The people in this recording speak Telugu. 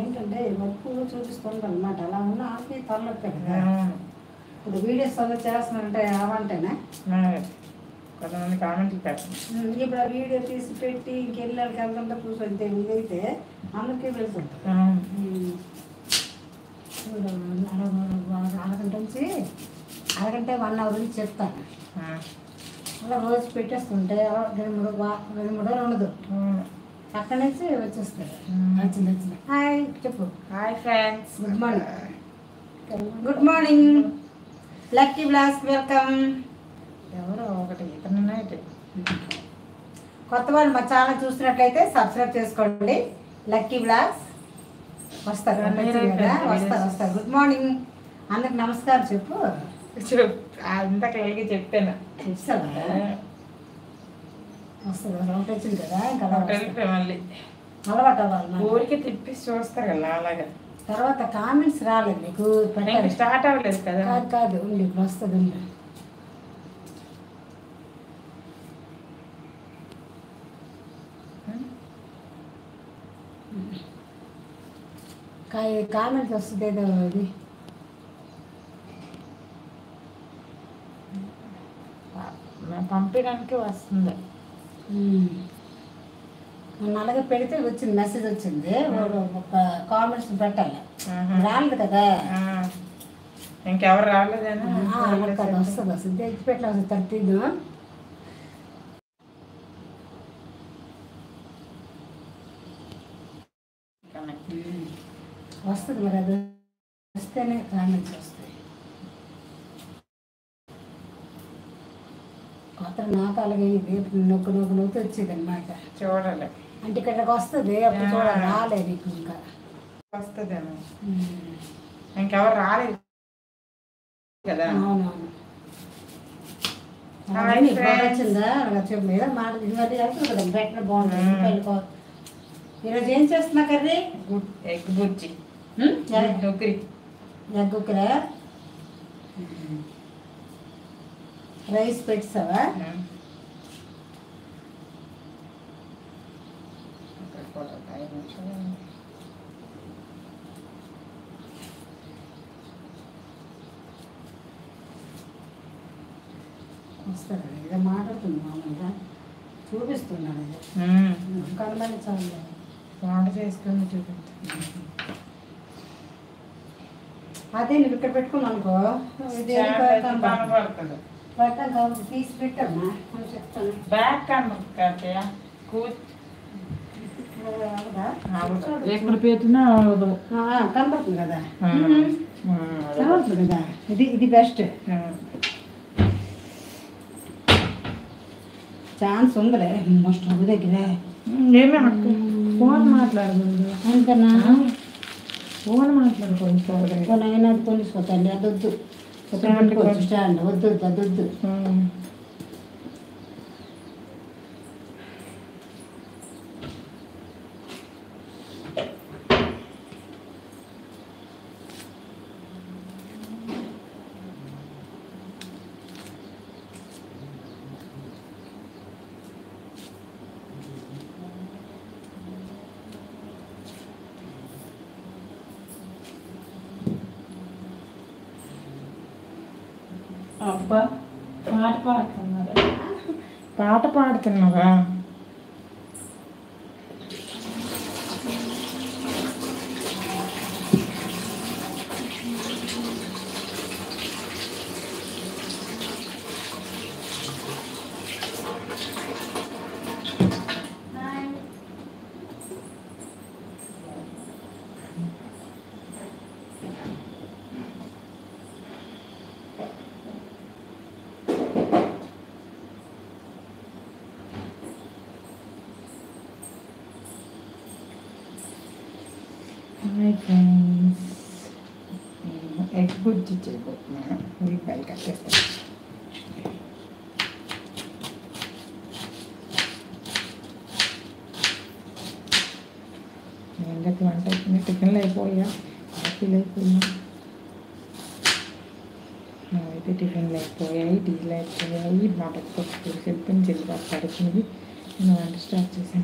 ఏంటంటే వర్క్ చూపిస్తుంది అనమాట. అలా ఉన్న ఆపి తలనొప్పి కదా. ఇప్పుడు వీడియోస్ అలా చేస్తున్నారంటే అవంటేనా కొంతమంది కామెంట్లు పెట్టండి. ఇప్పుడు ఆ వీడియో తీసి పెట్టి ఇంకెళ్ళాలికి వెళ్తుంటే కూర్చొని ఇదైతే అందరికీ వెళ్తుంది. అరగంట నుంచి అరగంట 1 అవర్ నుంచి చెప్తాను. అలా రోజు పెట్టేస్తుంటే 2-3 ఉండదు. అక్కడి నుంచి వచ్చేస్తారు. వచ్చింది. హాయ్ చెప్పు. Hi friends, good morning. Good morning. Lucky బ్లాస్ వెల్కమ్. ఎవరో ఒకటి ఇతను కొత్త వాళ్ళు మా ఛానల్ చూసినట్లయితే సబ్స్క్రైబ్ చేసుకోండి. లక్కీ బ్లాస్ వస్తారు. వస్తారు. గుడ్ మార్నింగ్ అందరికి నమస్కారం చెప్పు. అంతా కలిగి చెప్పాను. చెప్తావా? వస్తుంది. ఒకటి వచ్చింది కదా, ఇంకా మళ్ళీ అలవాటు అవ్వాలి. ఊరికి తిప్పి చూస్తారు కదా అలాగా. తర్వాత కామెంట్స్ రాలేదు నీకు. స్టార్ట్ అవ్వలేదు కదా. కాదు ఉంది, ఇప్పుడు వస్తుంది. కామెంట్స్ వస్తుంది ఏదో ఇది. పంపించడానికి వస్తుంది. మొన్న అలాగే పెడితే వచ్చింది, మెసేజ్ వచ్చింది. ఒక కామెంట్స్ పెట్టాలి. రాలేదు కదా. ఇంకెవరు రాలేదని వస్తుంది. తెచ్చి పెట్టాలి. 13 వస్తుంది. మరి అది వస్తేనే కామెంట్స్ వస్తాయి. కొత్త నాకు అలాగే ఇది నొక్కి వచ్చేది అనమాట. చూడాలి అంటే ఇక్కడికి వస్తుంది. అప్పుడు చూడాలి. రాలేదు నీకు ఇంకా వస్తుందేమో. ఇంకెవరు రాలేదు కదా. అవునవును. వచ్చిందా చెప్పు మీద మాట వెళ్తుంది కదా. పెట్టిన బాగుంటుంది. ఈరోజు ఏం చేస్తున్నా కర్రీ? ఎగ్ బుజ్జి. ఎగ్ ఉక్కరా. రైస్ పెట్టావా? వస్తారా? ఏదో మాట్లాడుతుంది మామూలుగా చూపిస్తున్నాడు. కనబడి చాలు వంట చేసుకుని చూపించు. అదే నువ్వు ఇక్కడ పెట్టుకున్నావు అనుకో, తీసి పెట్టమ్మా అని చెప్తాను. బ్యాక్ కనబడుతుంది. కనబడుతుంది కదా. కనబడుతుంది కదా. ఇది బెస్ట్. ఛాన్స్ ఉందిలే స్టవ్ దగ్గర. ఏమి ఫోన్ మాట్లాడదు అంతనా? ఫోన్ మాట్లాడుకోండి. అయినా తొలిసిపోతాండి. అది వద్దు. స్టాండ్ వద్దు. అది వద్దు. అబ్బా పాట పాడుతున్నావా? హాయ్ ఫ్రెండ్స్, ఎగ్ బుజ్జి చేయబోతున్నాను. ఉల్లిపాయలు కట్టేస్తాను. ఎండకి వంట అయిపోయింది. టిఫిన్లు అయిపోయా, కాఫీలు అయిపోయా. అయితే టిఫిన్లు అయిపోయాయి, టీలు అయిపోయాయి. మా పక్క చెప్పింది చెల్లి పడుతుంది. నేను వంట స్టార్ట్ చేశాను.